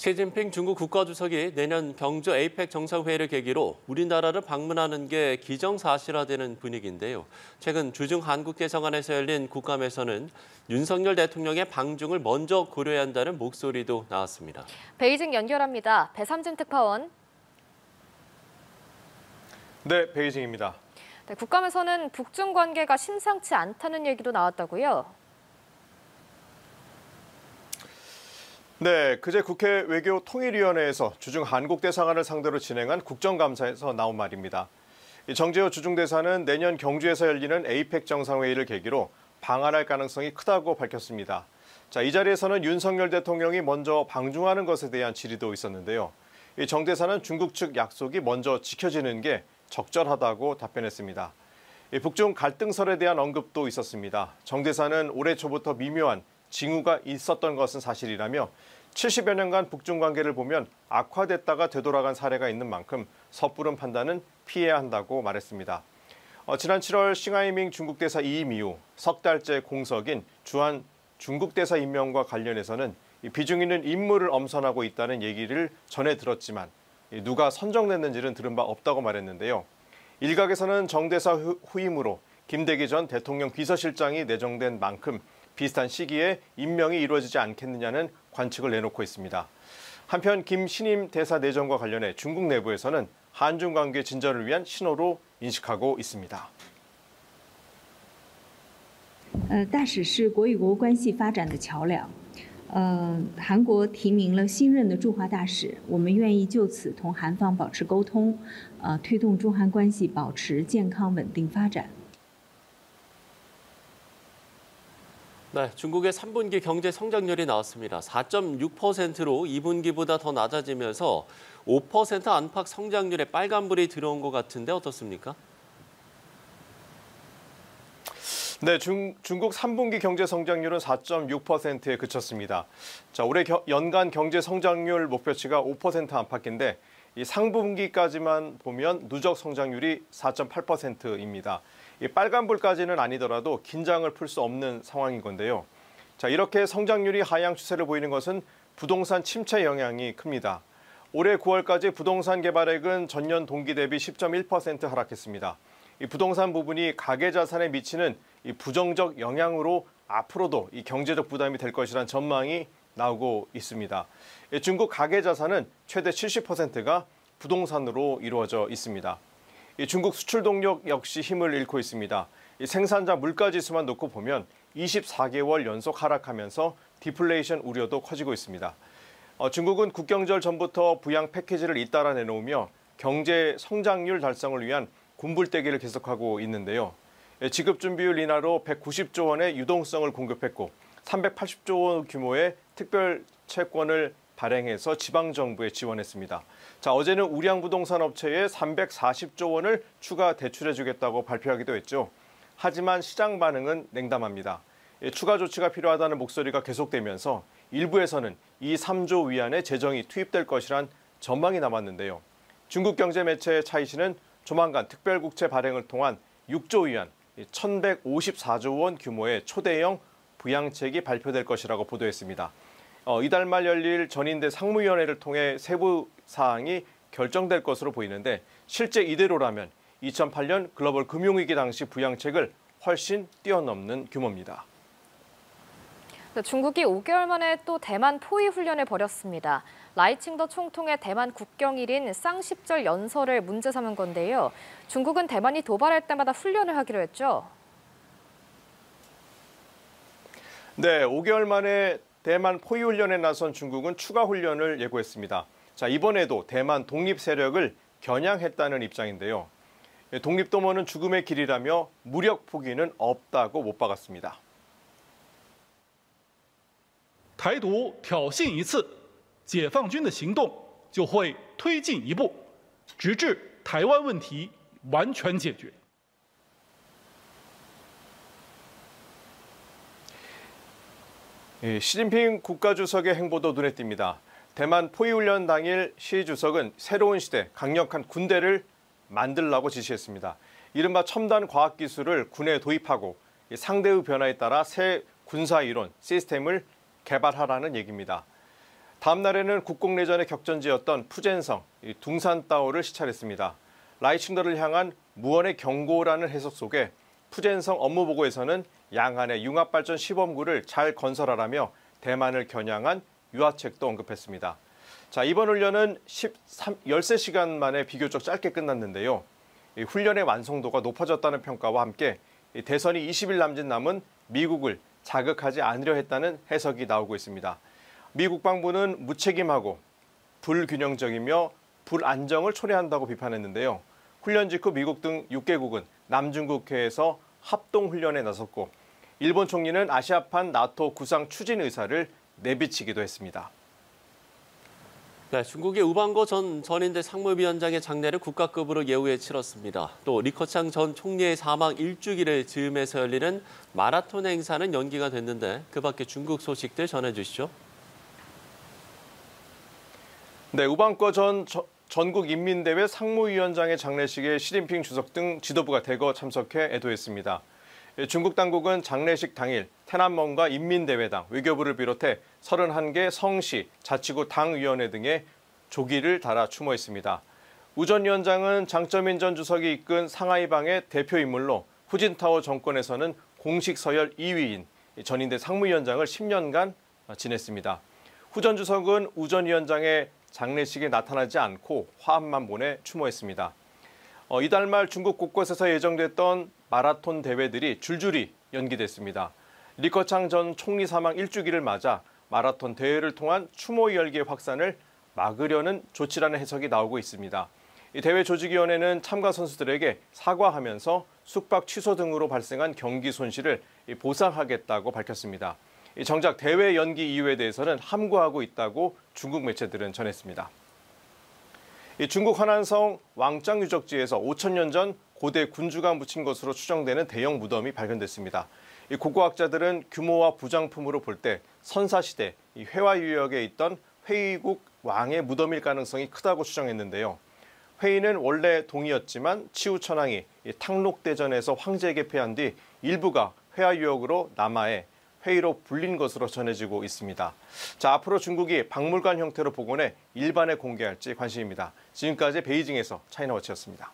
시진핑 중국 국가주석이 내년 경주 에이펙 정상회의를 계기로 우리나라를 방문하는 게 기정사실화되는 분위기인데요. 최근 주중 한국 대사관에서 열린 국감에서는 윤석열 대통령의 방중을 먼저 고려해야 한다는 목소리도 나왔습니다. 베이징 연결합니다. 배삼진 특파원. 네, 베이징입니다. 네, 국감에서는 북중 관계가 심상치 않다는 얘기도 나왔다고요? 네, 그제 국회 외교통일위원회에서 주중 한국 대사관을 상대로 진행한 국정감사에서 나온 말입니다. 정재호 주중 대사는 내년 경주에서 열리는 에이펙 정상회의를 계기로 방한할 가능성이 크다고 밝혔습니다. 이 자리에서는 윤석열 대통령이 먼저 방중하는 것에 대한 질의도 있었는데요. 정 대사는 중국 측 약속이 먼저 지켜지는 게 적절하다고 답변했습니다. 북중 갈등설에 대한 언급도 있었습니다. 정 대사는 올해 초부터 미묘한 징후가 있었던 것은 사실이라며 70여 년간 북중 관계를 보면 악화됐다가 되돌아간 사례가 있는 만큼 섣부른 판단은 피해야 한다고 말했습니다. 지난 7월 싱하이밍 중국 대사 이임 이후 석 달째 공석인 주한 중국 대사 임명과 관련해서는 비중 있는 임무를 엄선하고 있다는 얘기를 전해 들었지만 누가 선정됐는지는 들은 바 없다고 말했는데요. 일각에서는 정 대사 후임으로 김대기 전 대통령 비서실장이 내정된 만큼 비슷한 시기에 임명이 이루어지지 않겠느냐는 관측을 내놓고 있습니다. 한편 김 신임 대사 내정과 관련해 중국 내부에서는 한중 관계 진전을 위한 신호로 인식하고 있습니다. 大使是国与国关系发展的桥梁。韩国提名了新任的驻华大使，我们愿意就此同韩方保持沟通，推动中韩关系保持健康稳定发展。 네, 중국의 3분기 경제 성장률이 나왔습니다. 4.6%로 2분기보다 더 낮아지면서 5% 안팎 성장률에 빨간불이 들어온 것 같은데 어떻습니까? 네, 중국 3분기 경제 성장률은 4.6%에 그쳤습니다. 올해 연간 경제 성장률 목표치가 5% 안팎인데 이 상분기까지만 보면 누적 성장률이 4.8%입니다. 이 빨간불까지는 아니더라도 긴장을 풀 수 없는 상황인 건데요. 이렇게 성장률이 하향 추세를 보이는 것은 부동산 침체 영향이 큽니다. 올해 9월까지 부동산 개발액은 전년 동기 대비 10.1% 하락했습니다. 이 부동산 부분이 가계 자산에 미치는 이 부정적 영향으로 앞으로도 이 경제적 부담이 될 것이란 전망이 나오고 있습니다. 중국 가계 자산은 최대 70%가 부동산으로 이루어져 있습니다. 중국 수출 동력 역시 힘을 잃고 있습니다. 생산자 물가지수만 놓고 보면 24개월 연속 하락하면서 디플레이션 우려도 커지고 있습니다. 중국은 국경절 전부터 부양 패키지를 잇따라 내놓으며 경제 성장률 달성을 위한 군불대기를 계속하고 있는데요. 지급준비율 인하로 190조 원의 유동성을 공급했고 380조 원 규모의 특별 채권을 발행해서 지방정부에 지원했습니다. 어제는 우량부동산 업체에 340조 원을 추가 대출해주겠다고 발표하기도 했죠. 하지만 시장 반응은 냉담합니다. 추가 조치가 필요하다는 목소리가 계속되면서 일부에서는 이 3조 위안의 재정이 투입될 것이란 전망이 남았는데요. 중국 경제 매체 차이시는 조만간 특별국채 발행을 통한 6조 위안, 1,154조 원 규모의 초대형 부양책이 발표될 것이라고 보도했습니다. 이달 말 열릴 전인대 상무위원회를 통해 세부 사항이 결정될 것으로 보이는데 실제 이대로라면 2008년 글로벌 금융위기 당시 부양책을 훨씬 뛰어넘는 규모입니다. 중국이 5개월 만에 또 대만 포위 훈련을 벌였습니다. 라이칭더 총통의 대만 국경일인 쌍십절 연설을 문제 삼은 건데요. 중국은 대만이 도발할 때마다 훈련을 하기로 했죠. 네, 5개월 만에 대만 포위 훈련에 나선 중국은 추가 훈련을 예고했습니다. 이번에도 대만 독립 세력을 겨냥했다는 입장인데요. 독립도모는 죽음의 길이라며 무력 포기는 없다고 못 박았습니다. 台独挑衅一次，解放军的行动就会推进一步，直至台湾问题完全解决。 시진핑 국가주석의 행보도 눈에 띕니다. 대만 포위훈련 당일 시 주석은 새로운 시대, 강력한 군대를 만들라고 지시했습니다. 이른바 첨단 과학기술을 군에 도입하고 상대의 변화에 따라 새 군사이론, 시스템을 개발하라는 얘기입니다. 다음 날에는 국공내전의 격전지였던 푸젠성, 둥산따오를 시찰했습니다. 라이칭더를 향한 무언의 경고라는 해석 속에 푸젠성 업무보고에서는 양안의 융합발전 시범구를 잘 건설하라며 대만을 겨냥한 유화책도 언급했습니다. 자, 이번 훈련은 13시간 만에 비교적 짧게 끝났는데요. 이 훈련의 완성도가 높아졌다는 평가와 함께 대선이 20일 남은 미국을 자극하지 않으려 했다는 해석이 나오고 있습니다. 미 국방부는 무책임하고 불균형적이며 불안정을 초래한다고 비판했는데요. 훈련 직후 미국 등 6개국은 남중국해에서 합동훈련에 나섰고 일본 총리는 아시아판 나토 구상 추진 의사를 내비치기도 했습니다. 네, 중국의 우방고 전 전인대 상무위원장의 장례를 국가급으로 예우에 치렀습니다. 또 리커창 전 총리의 사망 1주기를 즈음해서 열리는 마라톤 행사는 연기가 됐는데 그 밖에 중국 소식들 전해주시죠. 네, 우방고 전 전국인민대회 상무위원장의 장례식에 시진핑 주석 등 지도부가 대거 참석해 애도했습니다. 중국 당국은 장례식 당일 테난먼과 인민대회당, 외교부를 비롯해 31개 성시, 자치구 당위원회 등에 조기를 달아 추모했습니다. 우 전 위원장은 장쩌민 전 주석이 이끈 상하이방의 대표 인물로 후진타오 정권에서는 공식 서열 2위인 전인대 상무위원장을 10년간 지냈습니다. 후 전 주석은 우 전 위원장의 장례식에 나타나지 않고 화합만 보내 추모했습니다. 이달 말 중국 곳곳에서 예정됐던 마라톤 대회들이 줄줄이 연기됐습니다. 리커창 전 총리 사망 1주기를 맞아 마라톤 대회를 통한 추모 열기의 확산을 막으려는 조치라는 해석이 나오고 있습니다. 이 대회 조직위원회는 참가 선수들에게 사과하면서 숙박 취소 등으로 발생한 경기 손실을 보상하겠다고 밝혔습니다. 정작 대회 연기 이유에 대해서는 함구하고 있다고 중국 매체들은 전했습니다. 중국 화난성 왕짱 유적지에서 5,000년 전 고대 군주가 묻힌 것으로 추정되는 대형 무덤이 발견됐습니다. 고고학자들은 규모와 부장품으로 볼 때 선사시대 회화 유역에 있던 회의국 왕의 무덤일 가능성이 크다고 추정했는데요. 회의는 원래 동이었지만 치우천왕이 탕록대전에서 황제에게 패한 뒤 일부가 회화 유역으로 남하해 회의로 불린 것으로 전해지고 있습니다. 자, 앞으로 중국이 박물관 형태로 복원해 일반에 공개할지 관심입니다. 지금까지 베이징에서 차이나워치였습니다.